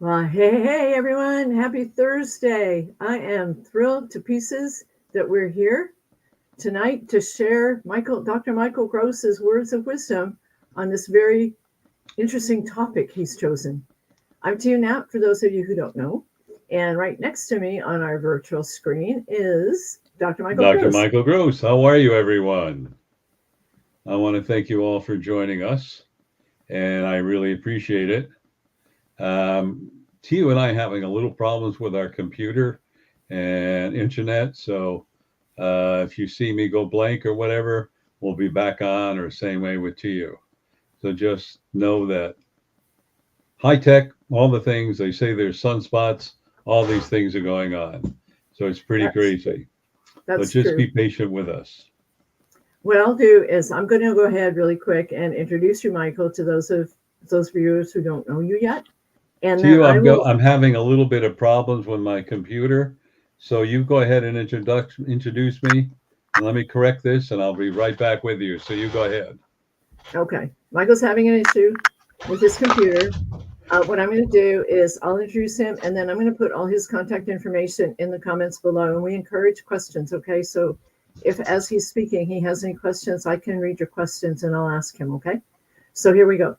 Well, hey, everyone. Happy Thursday. I am thrilled to pieces that we're here tonight to share Dr. Michael Gross's words of wisdom on this very interesting topic he's chosen. I'm Tia Knapp, for those of you who don't know. And right next to me on our virtual screen is Dr. Michael Dr. Gross. Michael Gross, how are you, everyone? I want to thank you all for joining us, and I really appreciate it. Tio and I having a little problems with our computer and internet, so if you see me go blank or whatever, we'll be back on, or same way with Tio. So just know that high tech, all the things they say, there's sunspots, all these things are going on. So it's pretty That's true. crazy, but That's just be true. patient with us. What I'll do is I'm going to go ahead really quick and introduce you, Michael, to those viewers who don't know you yet. And To then you, I will. I'm having a little bit of problems with my computer, so you go ahead and introduce me, and let me correct this, and I'll be right back with you. So you go ahead. Okay. Michael's having an issue with his computer. What I'm going to do is I'll introduce him and then I'm going to put all his contact information in the comments below. And we encourage questions. Okay. So if as he's speaking, he has any questions, I can read your questions and I'll ask him. Okay. So here we go.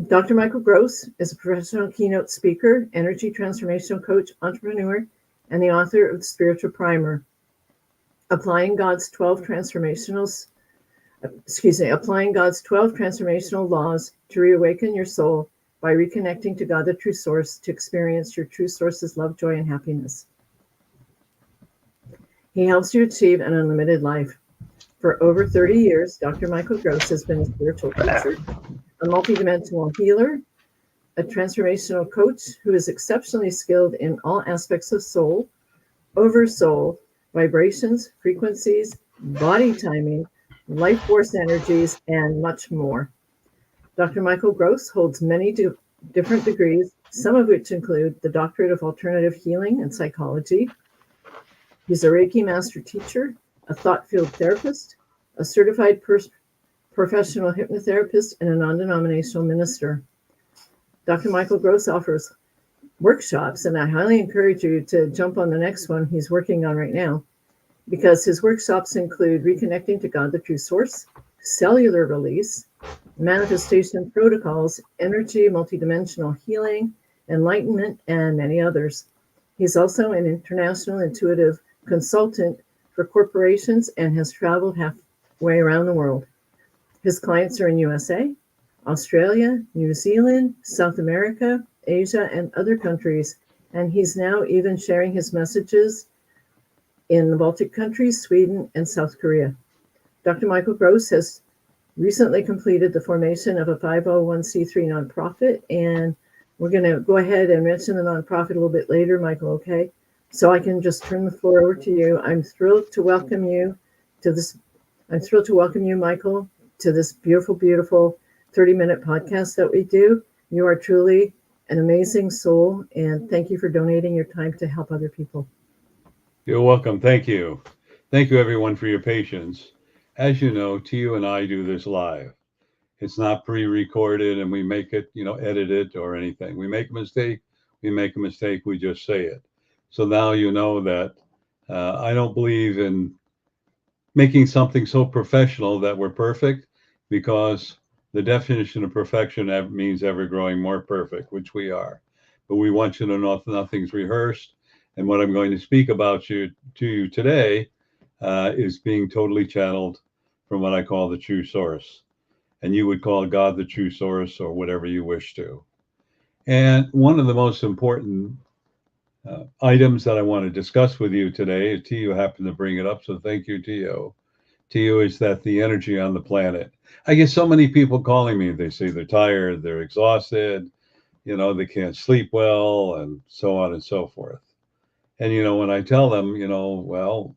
Dr. Michael Gross is a professional keynote speaker, energy transformational coach, entrepreneur, and the author of the Spiritual Primer, applying God's 12 transformational applying God's 12 transformational laws to reawaken your soul by reconnecting to God, the true source, to experience your true source's love, joy, and happiness. He helps you achieve an unlimited life. For over 30 years, Dr. Michael Gross has been a spiritual teacher, a multidimensional healer, a transformational coach who is exceptionally skilled in all aspects of soul, oversoul, vibrations, frequencies, body timing, life force energies, and much more. Dr. Michael Gross holds many different degrees, some of which include the Doctorate of Alternative Healing and Psychology. He's a Reiki Master Teacher, a thought field therapist, a certified professional hypnotherapist, and a non-denominational minister. Dr. Michael Gross offers workshops, and I highly encourage you to jump on the next one he's working on right now, because his workshops include reconnecting to God, the true source, cellular release, manifestation protocols, energy, multidimensional healing, enlightenment, and many others. He's also an international intuitive consultant for corporations and has traveled halfway around the world. His clients are in USA, Australia, New Zealand, South America, Asia, and other countries, and he's now even sharing his messages in the Baltic countries, Sweden, and South Korea. Dr. Michael Gross has recently completed the formation of a 501c3 nonprofit, and we're going to go ahead and mention the nonprofit a little bit later, Michael, okay? So I can just turn the floor over to you. I'm thrilled to welcome you, Michael, to this beautiful, beautiful 30-minute podcast that we do. You are truly an amazing soul, and thank you for donating your time to help other people. You're welcome. Thank you. Thank you, everyone, for your patience. As you know, Tio and I do this live. It's not pre-recorded, and we make it, edit it or anything. We make a mistake, we just say it. So now you know that I don't believe in making something so professional that we're perfect, because the definition of perfection means ever growing more perfect, which we are. But we want you to know nothing's rehearsed. And what I'm going to speak about to you today is being totally channeled from what I call the true source. And you would call God the true source, or whatever you wish to. And one of the most important items that I want to discuss with you today, Tio happened to bring it up, so thank you, Tio. Tio, is that the energy on the planet. I get so many people calling me. They say they're tired, they're exhausted, they can't sleep well, and so on and so forth. And, when I tell them, well,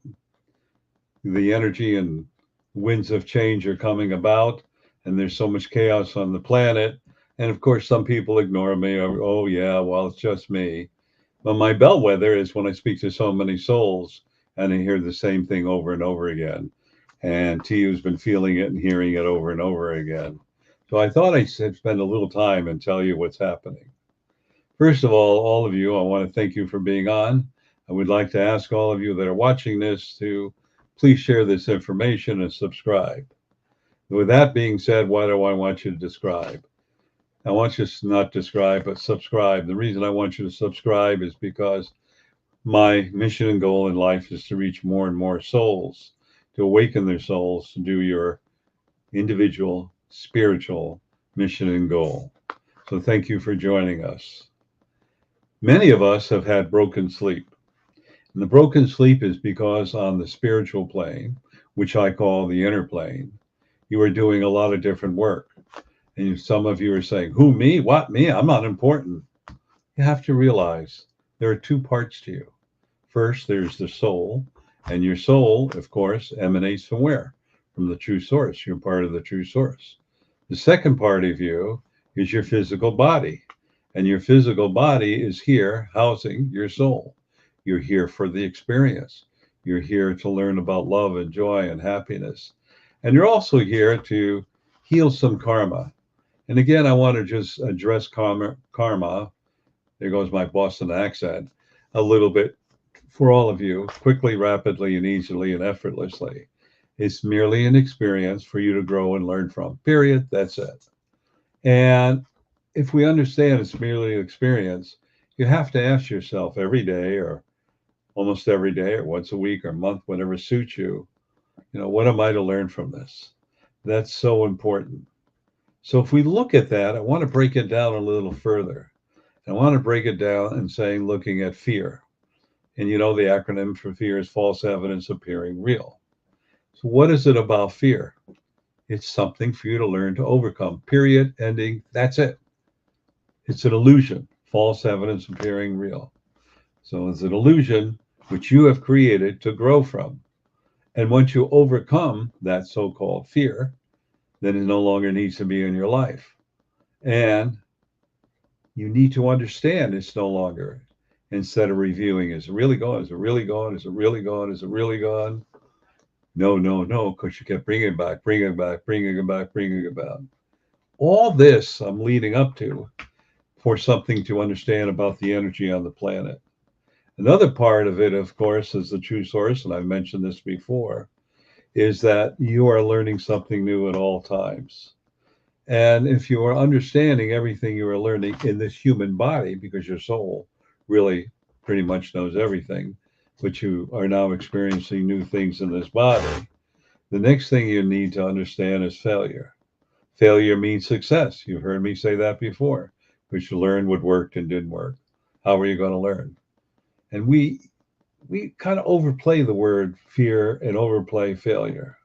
the energy and winds of change are coming about, and there's so much chaos on the planet. And of course, some people ignore me, or, oh, yeah, well, it's just me. But my bellwether is when I speak to so many souls and I hear the same thing over and over again. And Tio's been feeling it and hearing it over and over again. So I thought I'd spend a little time and tell you what's happening. First of all of you, I want to thank you for being on. I would like to ask all of you that are watching this to please share this information and subscribe. With that being said, why do I want you to describe? I want you to not describe, but subscribe. The reason I want you to subscribe is because my mission and goal in life is to reach more and more souls, to awaken their souls to do your individual spiritual mission and goal. So thank you for joining us. Many of us have had broken sleep. And the broken sleep is because on the spiritual plane, which I call the inner plane, you are doing a lot of different work. And some of you are saying, who, me? What, me? I'm not important. You have to realize there are two parts to you. First, there's the soul, and your soul, of course, emanates from where? From the true source. You're part of the true source. The second part of you is your physical body, and your physical body is here housing your soul. You're here for the experience. You're here to learn about love and joy and happiness. And you're also here to heal some karma. And again, I want to just address karma. There goes my Boston accent a little bit for all of you, quickly, rapidly, and easily and effortlessly. It's merely an experience for you to grow and learn from. Period. That's it. And if we understand it's merely an experience, you have to ask yourself every day or almost every day or once a week or month, whatever suits you, what am I to learn from this? That's so important. So if we look at that, I want to break it down a little further. I want to break it down and saying, looking at fear. And the acronym for fear is false evidence appearing real. So what is it about fear? It's something for you to learn to overcome. Period. Ending. That's it. It's an illusion. False evidence appearing real. So it's an illusion which you have created to grow from. And once you overcome that so-called fear, then it no longer needs to be in your life. And you need to understand it's no longer. Instead of reviewing, is it really gone? Is it really gone? Is it really gone? Is it really gone? No, because you kept bringing it back, bringing it back, bringing it back, bringing it back. All this I'm leading up to for something to understand about the energy on the planet. Another part of it, of course, is the true source, and I've mentioned this before, is that you are learning something new at all times. And if you are understanding everything you are learning in this human body, because your soul really pretty much knows everything, but you are now experiencing new things in this body, the next thing you need to understand is failure. Failure means success. You've heard me say that before, but you learn what worked and didn't work. How are you going to learn? And we kind of overplay the word fear and overplay failure.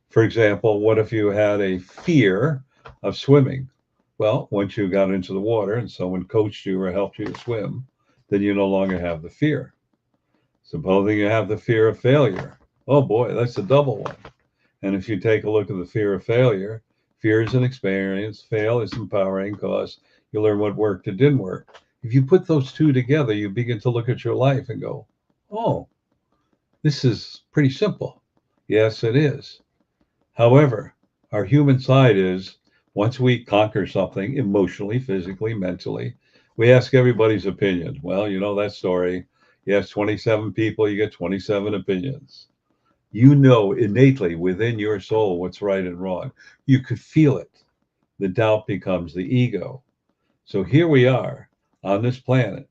For example, what if you had a fear of swimming? Well, once you got into the water and someone coached you or helped you to swim, then you no longer have the fear. Supposing you have the fear of failure. Oh boy, that's a double one. And if you take a look at the fear of failure, fear is an experience, fail is empowering because you learn what worked and didn't work. If you put those two together, you begin to look at your life and go, oh, this is pretty simple. Yes, it is. However, our human side is once we conquer something emotionally, physically, mentally, we ask everybody's opinion. Well, you know that story. You ask 27 people, you get 27 opinions. You know innately within your soul what's right and wrong. You could feel it. The doubt becomes the ego. So here we are on this planet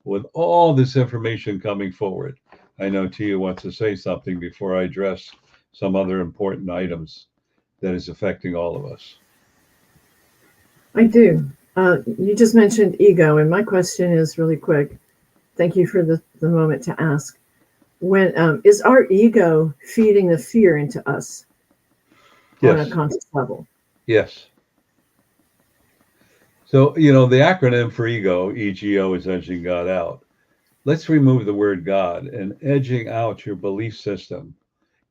with all this information coming forward. I know Tia wants to say something before I address some other important items that is affecting all of us. I do. You just mentioned ego, and my question is really quick. Thank you for the moment to ask. When is our ego feeding the fear into us on a Yes. conscious level? Yes. So, the acronym for ego, EGO, is edging God out. Let's remove the word God and edging out your belief system,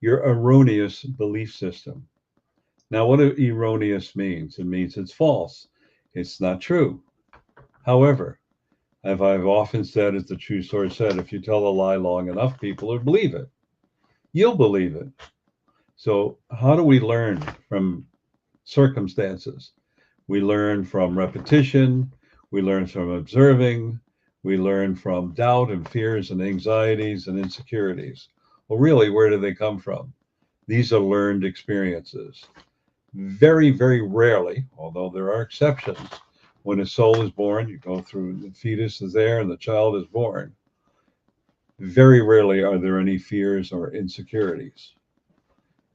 your erroneous belief system. Now, what erroneous means? It means it's false. It's not true. However, as I've often said, as the true source said, if you tell a lie long enough, people will believe it. You'll believe it. So how do we learn from circumstances? We learn from repetition. We learn from observing. We learn from doubt and fears and anxieties and insecurities. Well, really, where do they come from? These are learned experiences. Very, very rarely, although there are exceptions, when a soul is born, you go through, the fetus is there and the child is born. Very rarely are there any fears or insecurities.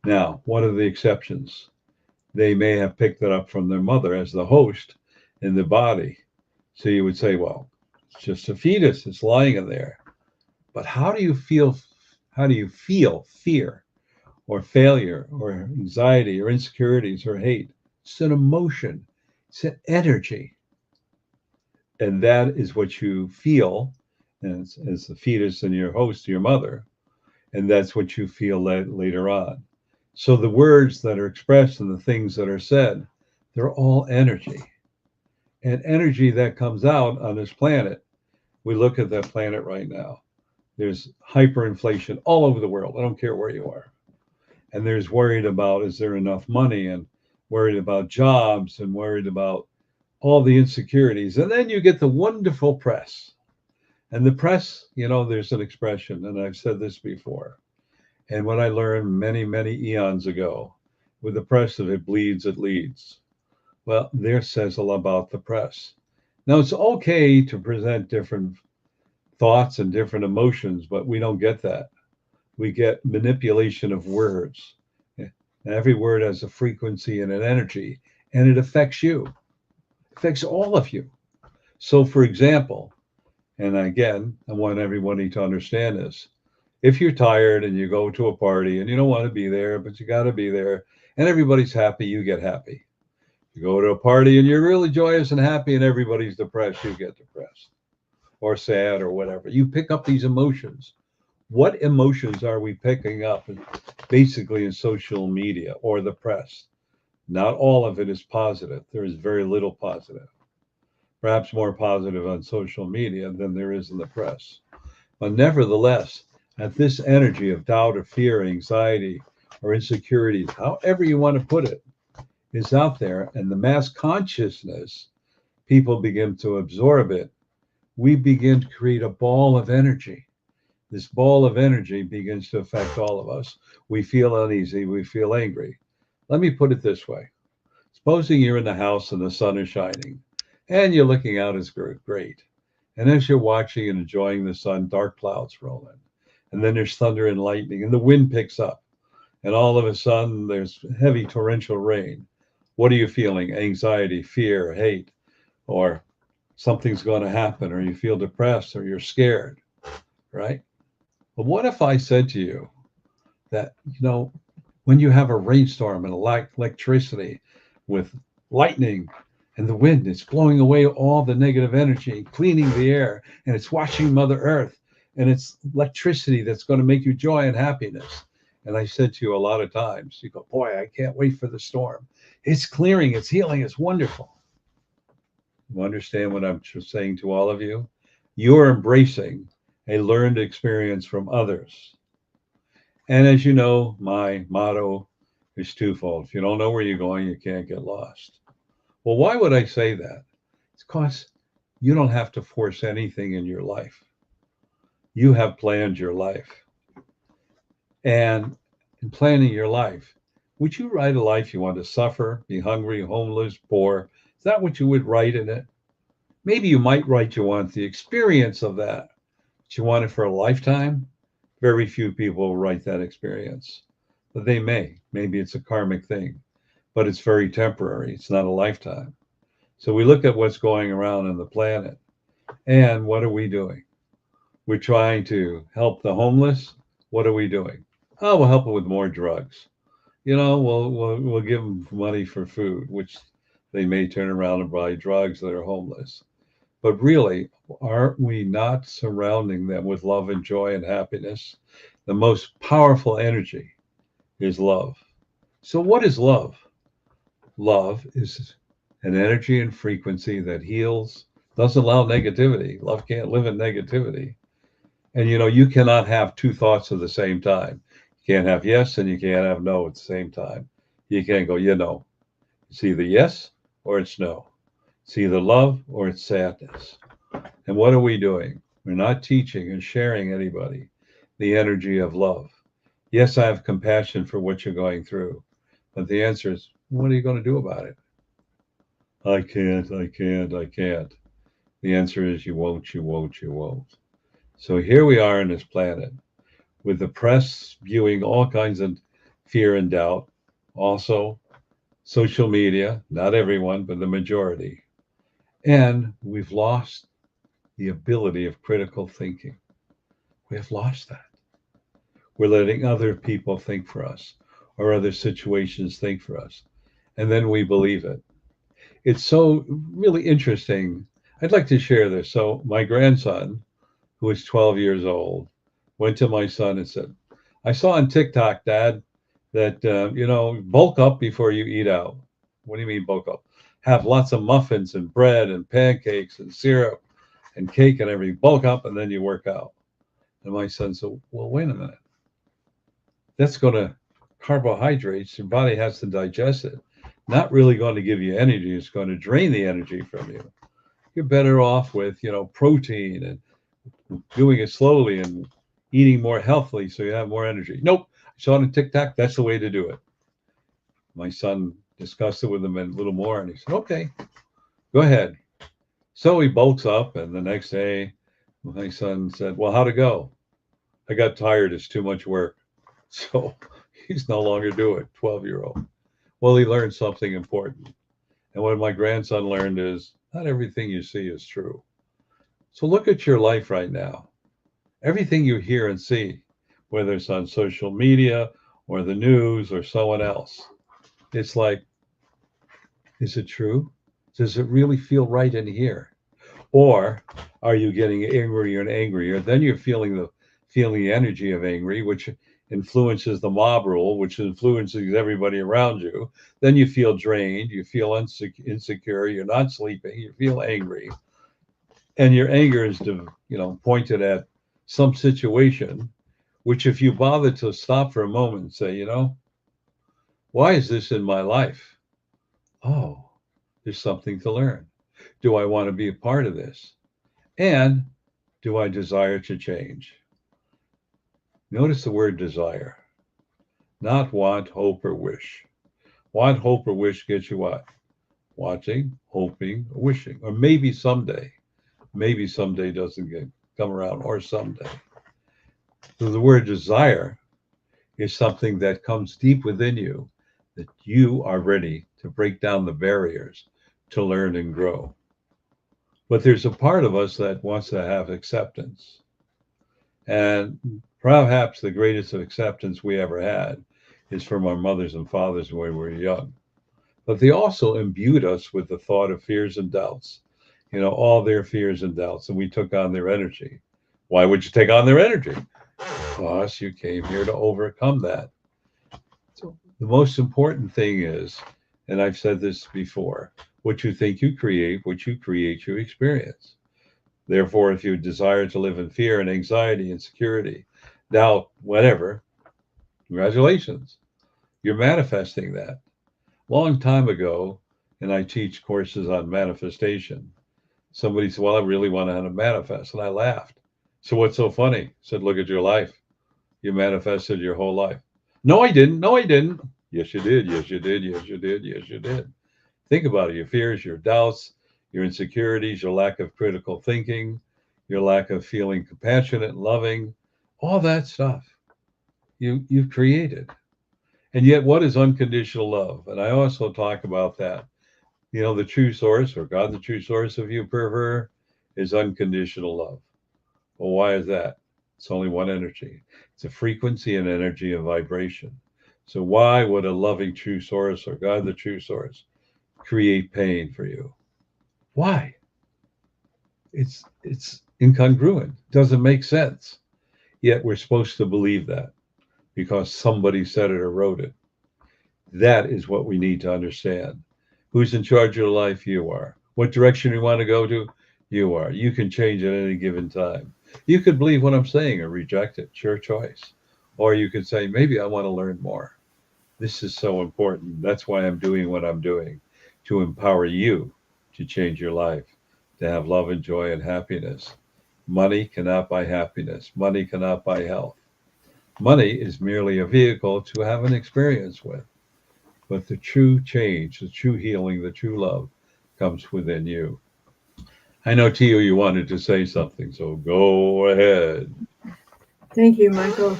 Now, what are the exceptions? They may have picked it up from their mother as the host in the body. So you would say, well, it's just a fetus, it's lying in there. But how do you feel? How do you feel fear or failure or anxiety or insecurities or hate? It's an emotion, it's an energy. And that is what you feel as the fetus and your host, your mother. And that's what you feel later on. So the words that are expressed and the things that are said, they're all energy. And energy that comes out on this planet, we look at that planet right now. There's hyperinflation all over the world. I don't care where you are. And there's worried about, is there enough money, and worried about jobs, and worried about all the insecurities. And then you get the wonderful press. And the press, there's an expression, and I've said this before. And what I learned many, many eons ago with the press, if it bleeds, it leads. Well, there says a lot about the press. Now, it's okay to present different thoughts and different emotions, but we don't get that. We get manipulation of words. And every word has a frequency and an energy, and it affects you. It affects all of you. So, for example, and again, I want everybody to understand this. If you're tired and you go to a party and you don't want to be there, but you got to be there, and everybody's happy, you get happy. You go to a party and you're really joyous and happy and everybody's depressed, you get depressed or sad or whatever. You pick up these emotions. What emotions are we picking up basically in social media or the press? Not all of it is positive. There is very little positive. Perhaps more positive on social media than there is in the press. But nevertheless, at this energy of doubt or fear, anxiety or insecurity, however you want to put it, is out there, and the mass consciousness, people begin to absorb it. We begin to create a ball of energy. This ball of energy begins to affect all of us. We feel uneasy, we feel angry. Let me put it this way. Supposing you're in the house and the sun is shining, and you're looking out, it's great. And as you're watching and enjoying the sun, dark clouds roll in. And then there's thunder and lightning, and the wind picks up. And all of a sudden, there's heavy torrential rain. What are you feeling? Anxiety, fear, hate, or something's going to happen, or you feel depressed, or you're scared, right? But what if I said to you that, when you have a rainstorm and electricity with lightning and the wind, it's blowing away all the negative energy, cleaning the air, and it's washing Mother Earth, and it's electricity that's going to make you joy and happiness. And I said to you a lot of times, you go, boy, I can't wait for the storm. It's clearing, it's healing, it's wonderful. You understand what I'm saying to all of you? You're embracing a learned experience from others. And as you know, my motto is twofold. If you don't know where you're going, you can't get lost. Well, why would I say that? It's because you don't have to force anything in your life. You have planned your life. And in planning your life, would you write a life you want to suffer, be hungry, homeless, poor? Is that what you would write in it? Maybe you might write you want the experience of that, but you want it for a lifetime. Very few people write that experience, but they may. Maybe it's a karmic thing, but it's very temporary. It's not a lifetime. So we look at what's going around on the planet, and what are we doing? We're trying to help the homeless. What are we doing? Oh, we'll help them with more drugs. We'll give them money for food, which they may turn around and buy drugs that are homeless. But really, aren't we not surrounding them with love and joy and happiness? The most powerful energy is love. So what is love? Love is an energy and frequency that heals, doesn't allow negativity. Love can't live in negativity. And you cannot have two thoughts at the same time. You can't have yes and you can't have no at the same time. You can't go, It's either yes or it's no. It's either love or it's sadness. And what are we doing? We're not teaching and sharing anybody the energy of love. Yes, I have compassion for what you're going through, but the answer is, what are you going to do about it? I can't, I can't, I can't. The answer is, you won't, you won't, you won't. So here we are on this planet with the press viewing all kinds of fear and doubt. Also, social media, not everyone, but the majority. And we've lost the ability of critical thinking. We have lost that. We're letting other people think for us or other situations think for us. And then we believe it. It's so really interesting. I'd like to share this. So, my grandson, who is 12 years old, went to my son and said, I saw on TikTok, Dad, that, bulk up before you eat out. What do you mean bulk up? Have lots of muffins and bread and pancakes and syrup and cake and everything. Bulk up and then you work out. And my son said, well, wait a minute. That's going to carbohydrates. Your body has to digest it. Not really going to give you energy. It's going to drain the energy from you. You're better off with, protein and doing it slowly and eating more healthily so you have more energy. Nope. I saw it on TikTok. That's the way to do it. My son discussed it with him a little more and he said, okay, go ahead. So he bulks up and the next day my son said, well, how'd it go? I got tired. It's too much work. So he's no longer doing it, 12-year-old. Well, he learned something important. And what my grandson learned is not everything you see is true. So look at your life right now. Everything you hear and see, whether it's on social media or the news or someone else, it's like, is it true? Does it really feel right in here? Or are you getting angrier and angrier? Then you're feeling the energy of angry, which influences the mob rule, which influences everybody around you. Then you feel drained, you feel insecure, you're not sleeping, you feel angry. And your anger is, pointed at some situation, which if you bother to stop for a moment and say, why is this in my life? Oh, there's something to learn. Do I want to be a part of this? And do I desire to change? Notice the word desire, not want, hope, or wish. Want, hope, or wish gets you what? Wanting, hoping, or wishing, or maybe someday. Maybe someday doesn't come around, or someday. So the word desire is something that comes deep within you, that you are ready to break down the barriers to learn and grow. But there's a part of us that wants to have acceptance. And perhaps the greatest acceptance we ever had is from our mothers and fathers when we were young. But they also imbued us with the thought of fears and doubts, all their fears and doubts, and we took on their energy. Why would you take on their energy? Because you came here to overcome that. So the most important thing is, and I've said this before, what you think you create, what you create, you experience. Therefore, if you desire to live in fear and anxiety, insecurity, doubt, whatever, congratulations. You're manifesting that. Long time ago, and I teach courses on manifestation, somebody said, well, I really want to know how to manifest. And I laughed. So what's so funny? I said, look at your life. You manifested your whole life. No, I didn't. No, I didn't. Yes, you did. Yes, you did. Yes, you did. Yes, you did. Think about it. Your fears, your doubts, your insecurities, your lack of critical thinking, your lack of feeling compassionate and loving, all that stuff you've created. And yet, what is unconditional love? And I also talk about that. The true source, or God, the true source of you, pervert, is unconditional love. Well, why is that? It's only one energy. It's a frequency and energy of vibration. So why would a loving true source, or God, the true source, create pain for you? Why? It's incongruent. Doesn't make sense. Yet we're supposed to believe that because somebody said it or wrote it. That is what we need to understand. Who's in charge of your life? You are. What direction you want to go to? You are. You can change at any given time. You could believe what I'm saying or reject it. It's your choice. Or you could say, maybe I want to learn more. This is so important. That's why I'm doing what I'm doing, to empower you to change your life, to have love and joy and happiness. Money cannot buy happiness. Money cannot buy health. Money is merely a vehicle to have an experience with. But the true change, the true healing, the true love comes within you. I know, Tio, you wanted to say something, so go ahead. Thank you, Michael.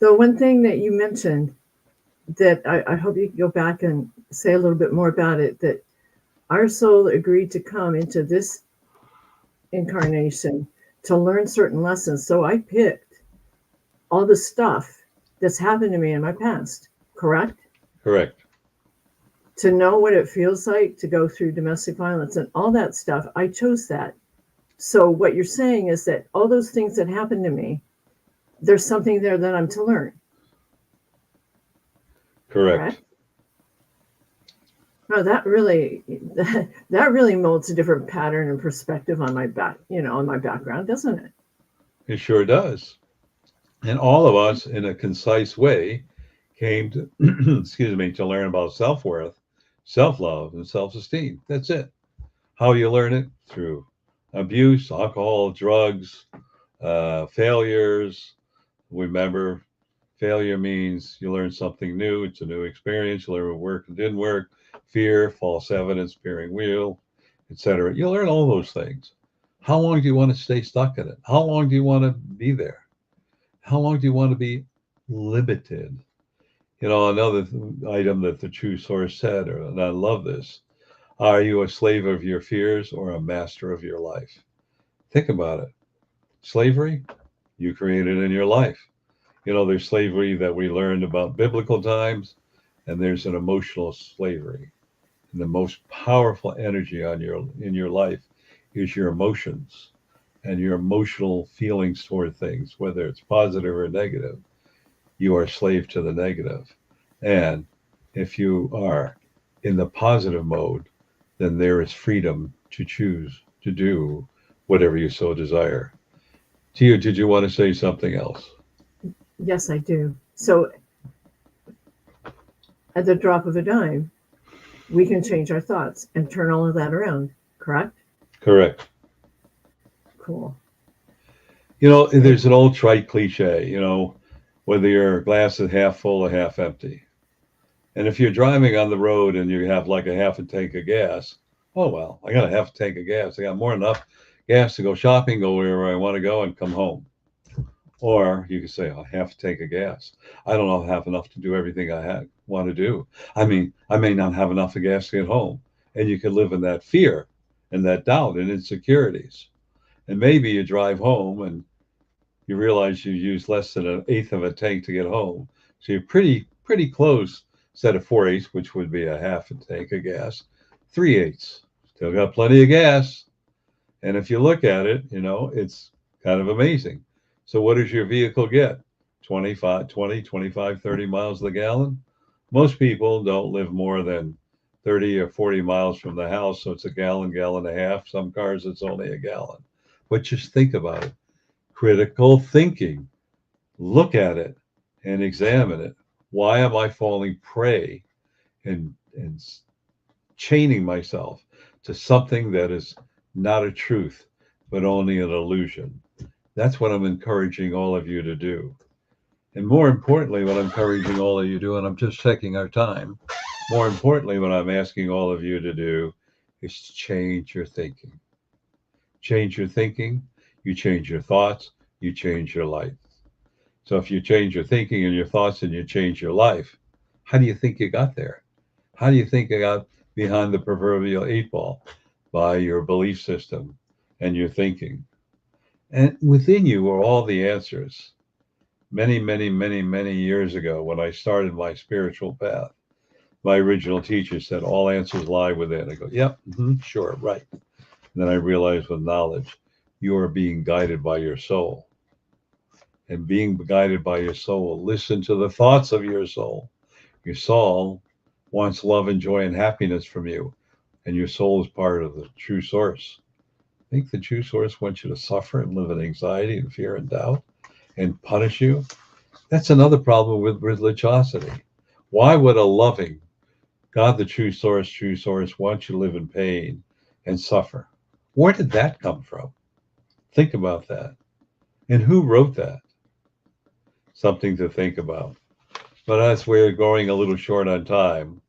The one thing that you mentioned that I hope you can go back and say a little bit more about it, that our soul agreed to come into this incarnation to learn certain lessons. So I picked all the stuff that's happened to me in my past, correct? Correct. To know what it feels like to go through domestic violence and all that stuff, I chose that. So what you're saying is that all those things that happened to me, there's something there that I'm to learn. Correct. No, that really molds a different pattern and perspective on my on my background, doesn't it? It sure does. And all of us, in a concise way, came to, excuse me, to learn about self-worth, self-love, and self-esteem. That's it. How you learn it? Through abuse, alcohol, drugs, failures. Remember, failure means you learn something new. It's a new experience. You learn what worked and didn't work. Fear, false evidence, peering wheel, etc. You learn all those things. How long do you want to stay stuck in it? How long do you want to be there? How long do you want to be limited? Another item that the True Source said, and I love this: are you a slave of your fears or a master of your life? Think about it. Slavery, you created in your life. There's slavery that we learned about biblical times, and there's an emotional slavery. And the most powerful energy in your life is your emotions and your emotional feelings toward things, whether it's positive or negative. You are a slave to the negative. And if you are in the positive mode, then there is freedom to choose to do whatever you so desire. Tia, did you want to say something else? Yes, I do. So at the drop of a dime, we can change our thoughts and turn all of that around, correct? Correct. Cool. There's an old trite cliche, whether your glass is half full or half empty. And if you're driving on the road and you have like a half a tank of gas, oh, well, I got a half a tank of gas. I got more than enough gas to go shopping, go wherever I want to go, and come home. Or you could say, I have to take a gas. I don't have enough to do everything I want to do. I mean, I may not have enough of gas to get home. And you could live in that fear and that doubt and insecurities. And maybe you drive home and you realize you use less than an eighth of a tank to get home. So you're pretty close, instead of 4/8, which would be a half a tank of gas, 3/8. Still got plenty of gas. And if you look at it, it's kind of amazing. So what does your vehicle get? 25, 30 miles a gallon? Most people don't live more than 30 or 40 miles from the house. So it's a gallon and a half. Some cars, it's only a gallon. But just think about it. Critical thinking. Look at it and examine it. Why am I falling prey and chaining myself to something that is not a truth, but only an illusion? That's what I'm encouraging all of you to do. And more importantly, what I'm encouraging all of you to do, and I'm just checking our time, more importantly, what I'm asking all of you to do is change your thinking. Change your thinking, you change your thoughts, you change your life. So if you change your thinking and your thoughts and you change your life, how do you think you got there? How do you think you got behind the proverbial 8 ball? By your belief system and your thinking. And within you are all the answers. Many, many, many, many years ago, when I started my spiritual path, my original teacher said, all answers lie within. I go, yep, sure, right. And then I realized with knowledge, you are being guided by your soul. And being guided by your soul, listen to the thoughts of your soul. Your soul wants love and joy and happiness from you. And your soul is part of the true source. Think the true source wants you to suffer and live in anxiety and fear and doubt and punish you? That's another problem with religiosity. Why would a loving God, the true source, want you to live in pain and suffer. Where did that come from? Think about that. And who wrote that? Something to think about. But as we're going a little short on time,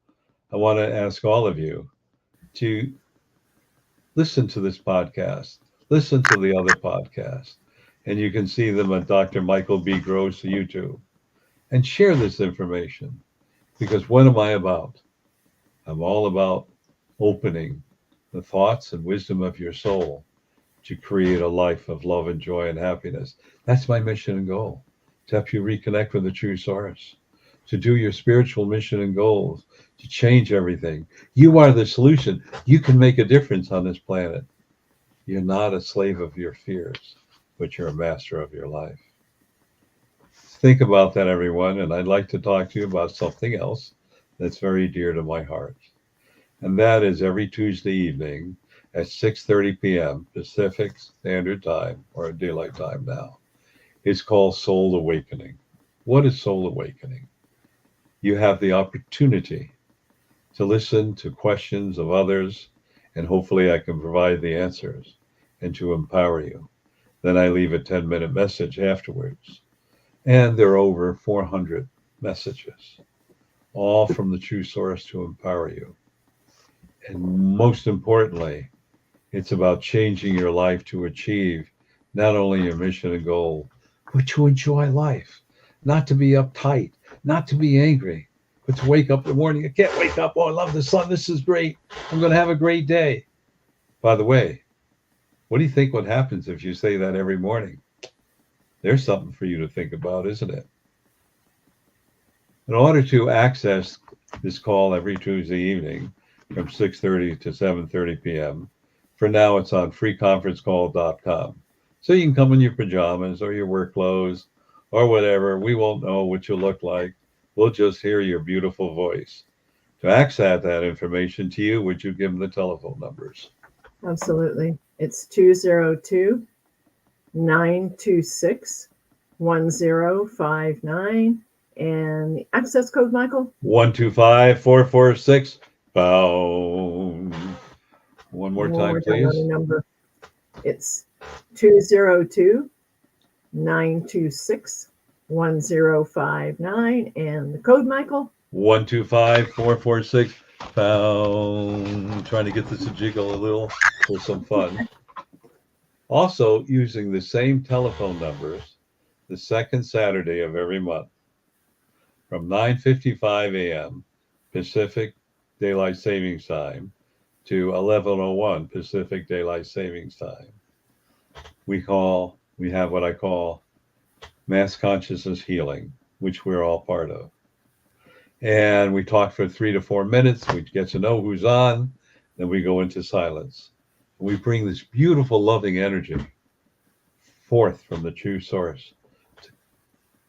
I want to ask all of you to listen to this podcast, listen to the other podcasts, and you can see them at Dr. Michael B. Gross YouTube, and share this information. Because what am I about? I'm all about opening the thoughts and wisdom of your soul to create a life of love and joy and happiness. That's my mission and goal, to help you reconnect with the true source, to do your spiritual mission and goals, to change everything. You are the solution. You can make a difference on this planet. You're not a slave of your fears, but you're a master of your life. Think about that, everyone. And I'd like to talk to you about something else that's very dear to my heart. And that is every Tuesday evening at 6:30 p.m. Pacific Standard Time, or Daylight Time now. It's called Soul Awakening. What is Soul Awakening? You have the opportunity to listen to questions of others, and hopefully I can provide the answers and to empower you. Then I leave a 10-minute message afterwards. And there are over 400 messages, all from the true source to empower you. And most importantly, it's about changing your life to achieve not only your mission and goal, but to enjoy life, not to be uptight, not to be angry, but to wake up in the morning. I can't wake up. Oh, I love the sun. This is great. I'm going to have a great day. By the way, what do you think what happens if you say that every morning? There's something for you to think about, isn't it? In order to access this call every Tuesday evening from 6:30 to 7:30 p.m., for now it's on freeconferencecall.com. So you can come in your pajamas or your work clothes or whatever. We won't know what you look like. We'll just hear your beautiful voice. To access that information to you, would you give them the telephone numbers? Absolutely. It's 202-926-1059. And the access code, Michael? 125-446-POUND. One more time, please. On the number. It's 202-926-1059. And the code, Michael? 125-446-POUND. Trying to get this to jiggle a little for some fun. Also, using the same telephone numbers, the second Saturday of every month, from 9:55 a.m. Pacific Daylight Savings Time to 11:01 Pacific Daylight Savings Time. We have what I call mass consciousness healing, which we're all part of. And we talk for 3 to 4 minutes. We get to know who's on. Then we go into silence. We bring this beautiful, loving energy forth from the true source to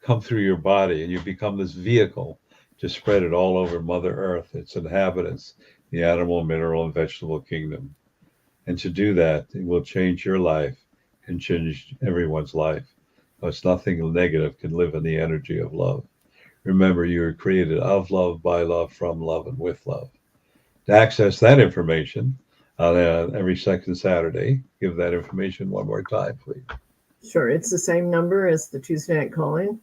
come through your body, and you become this vehicle to spread it all over Mother Earth, its inhabitants, the animal, mineral, and vegetable kingdom. And to do that, it will change your life and change everyone's life. Because nothing negative can live in the energy of love. Remember, you were created of love, by love, from love, and with love. To access that information on every second Saturday, give that information one more time, please. Sure. It's the same number as the Tuesday night call-in.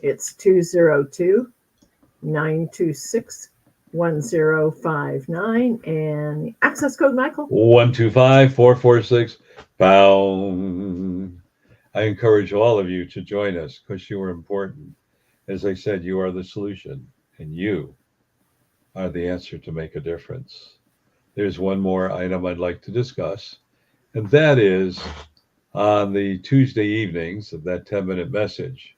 It's 202-926-1059. And the access code, Michael? 125-446-POUND. I encourage all of you to join us because you are important. As I said, you are the solution, and you are the answer to make a difference. There's one more item I'd like to discuss, and that is on the Tuesday evenings of that 10-minute message,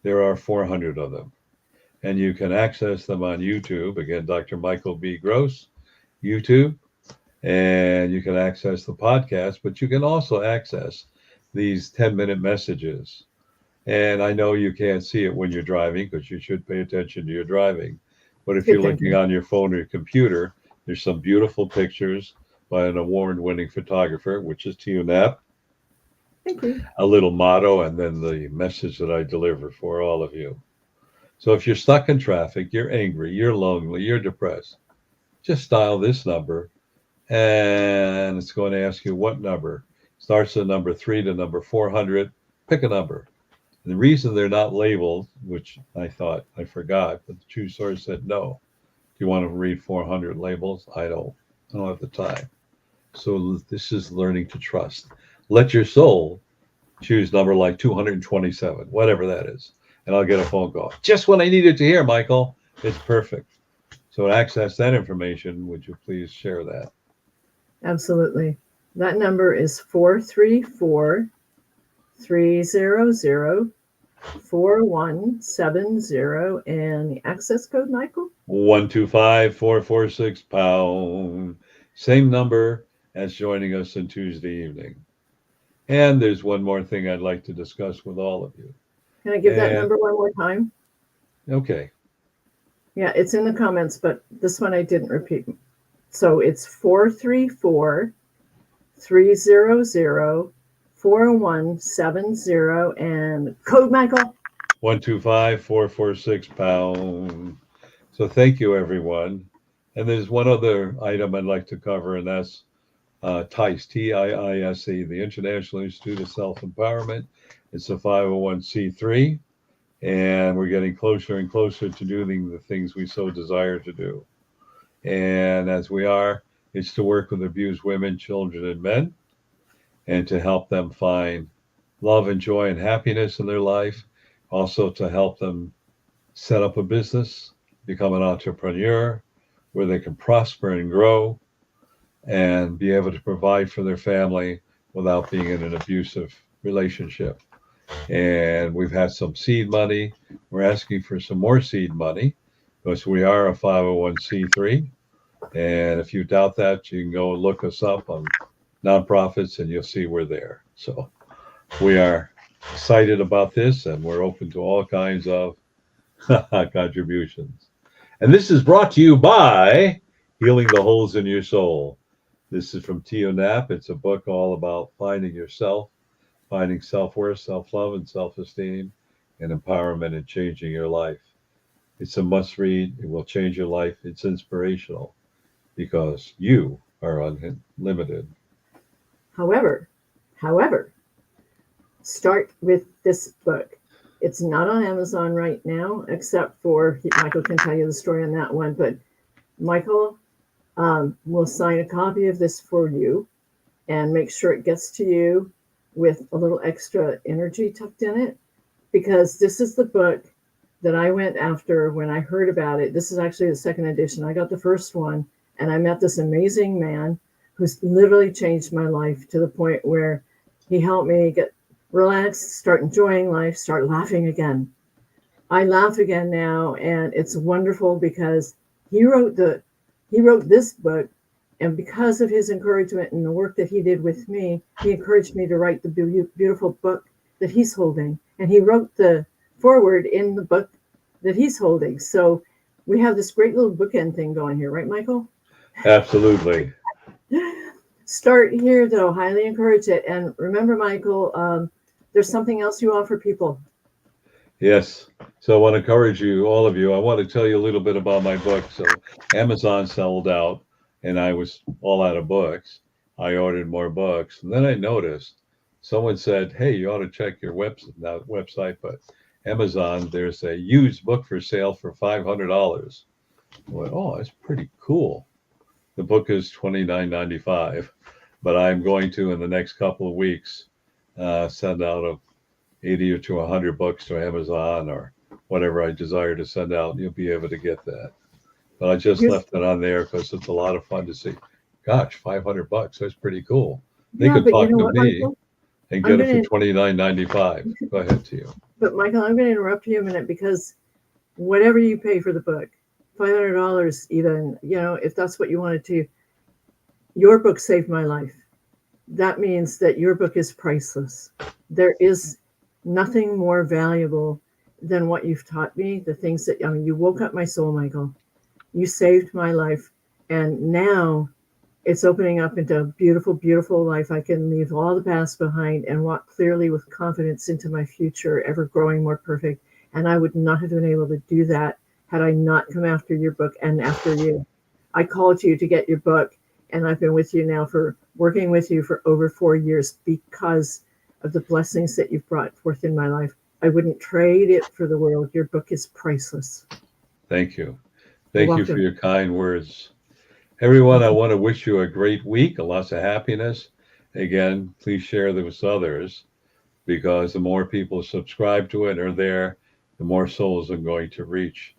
there are 400 of them, and you can access them on YouTube. Again, Dr. Michael B. Gross, YouTube, and you can access the podcast, but you can also access these 10-minute messages. And I know you can't see it when you're driving because you should pay attention to your driving. But if you're looking on your phone or your computer, there's some beautiful pictures by an award-winning photographer, which is Tiu Knapp. Thank you. A little motto, and then the message that I deliver for all of you. So if you're stuck in traffic, you're angry, you're lonely, you're depressed, just dial this number And it's going to ask you what number. Starts at number 3 to number 400. Pick a number. And the reason they're not labeled, which I thought I forgot, but the true source said no. Do you want to read 400 labels? I don't have the time. So this is learning to trust. Let your soul choose number like 227, whatever that is. And I'll get a phone call. Just what I needed to hear, Michael. It's perfect. So to access that information, would you please share that? Absolutely. That number is 434-300-4170. And the access code, Michael? 125446 pound. Same number as joining us on Tuesday evening. And there's one more thing I'd like to discuss with all of you. Can I give that number one more time? Okay. Yeah, it's in the comments, but this one I didn't repeat. So it's 434-300-4170 and code, Michael? 125446 pound. So thank you, everyone. And there's one other item I'd like to cover, and that's TISE, TIISE, the International Institute of Self-Empowerment. It's a 501c3, and we're getting closer and closer to doing the things we so desire to do. And as we are, it's to work with abused women, children, and men, and to help them find love and joy and happiness in their life. Also to help them set up a business, become an entrepreneur, where they can prosper and grow and be able to provide for their family without being in an abusive relationship. And we've had some seed money. We're asking for some more seed money because we are a 501c3. And if you doubt that, you can go look us up on nonprofits and you'll see we're there. So we are excited about this, and we're open to all kinds of contributions. And this is brought to you by Healing the Holes in Your Soul. This is from Tio Knapp. It's a book all about finding yourself, finding self-worth, self-love, and self-esteem, and empowerment and changing your life. It's a must-read. It will change your life. It's inspirational because you are unlimited. However, start with this book. It's not on Amazon right now, except for Michael can tell you the story on that one. But Michael will sign a copy of this for you and make sure it gets to you with a little extra energy tucked in it, because this is the book that I went after when I heard about it. This is actually the second edition. I got the first one, and I met this amazing man who's literally changed my life to the point where he helped me get relaxed, start enjoying life, start laughing again. I laugh again now, and it's wonderful because he wrote this book, and because of his encouragement and the work that he did with me, he encouraged me to write the beautiful book that he's holding. And he wrote the foreword in the book that he's holding. So we have this great little bookend thing going here, right, Michael? Absolutely. Start here, though. Highly encourage it. And remember, Michael, there's something else you offer people. Yes. So I want to encourage you, all of you. I want to tell you a little bit about my book. So Amazon sold out, and I was all out of books. I ordered more books. And then I noticed someone said, hey, you ought to check your website, but Amazon, there's a used book for sale for $500. I went, oh, that's pretty cool. The book is $29.95, but I'm going to, in the next couple of weeks, send out 80 or to 100 books to Amazon or whatever I desire to send out. You'll be able to get that. But I just left it on there because it's a lot of fun to see. Gosh, $500, that's pretty cool. They could talk to me Michael? And get it for $29.95. Go ahead, to you. But Michael, I'm going to interrupt you a minute, because whatever you pay for the book, $500 even, if that's what you wanted to, your book saved my life. That means that your book is priceless. There is nothing more valuable than what you've taught me, the things that, you woke up my soul, Michael. You saved my life. And now it's opening up into a beautiful, beautiful life. I can leave all the past behind and walk clearly with confidence into my future, ever growing more perfect. And I would not have been able to do that had I not come after your book and after you. I called you to get your book, And I've been with you now working with you for over 4 years because of the blessings that you've brought forth in my life. I wouldn't trade it for the world. Your book is priceless. Thank you. You're Thank you for welcome. your kind words. Everyone, I want to wish you a great week, lots of happiness. Again, please share this with others, because the more people subscribe to it or are there, the more souls I'm going to reach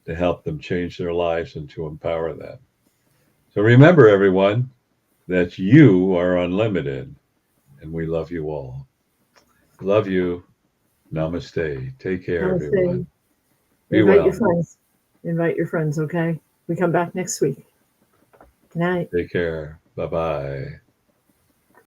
to help them change their lives and to empower them. So remember, everyone, that you are unlimited, and we love you all. Love you. Namaste. Take care, everyone. Namaste. Be Invite your well. friends. Invite your friends, okay? We come back next week. Good night. Take care. Bye-bye.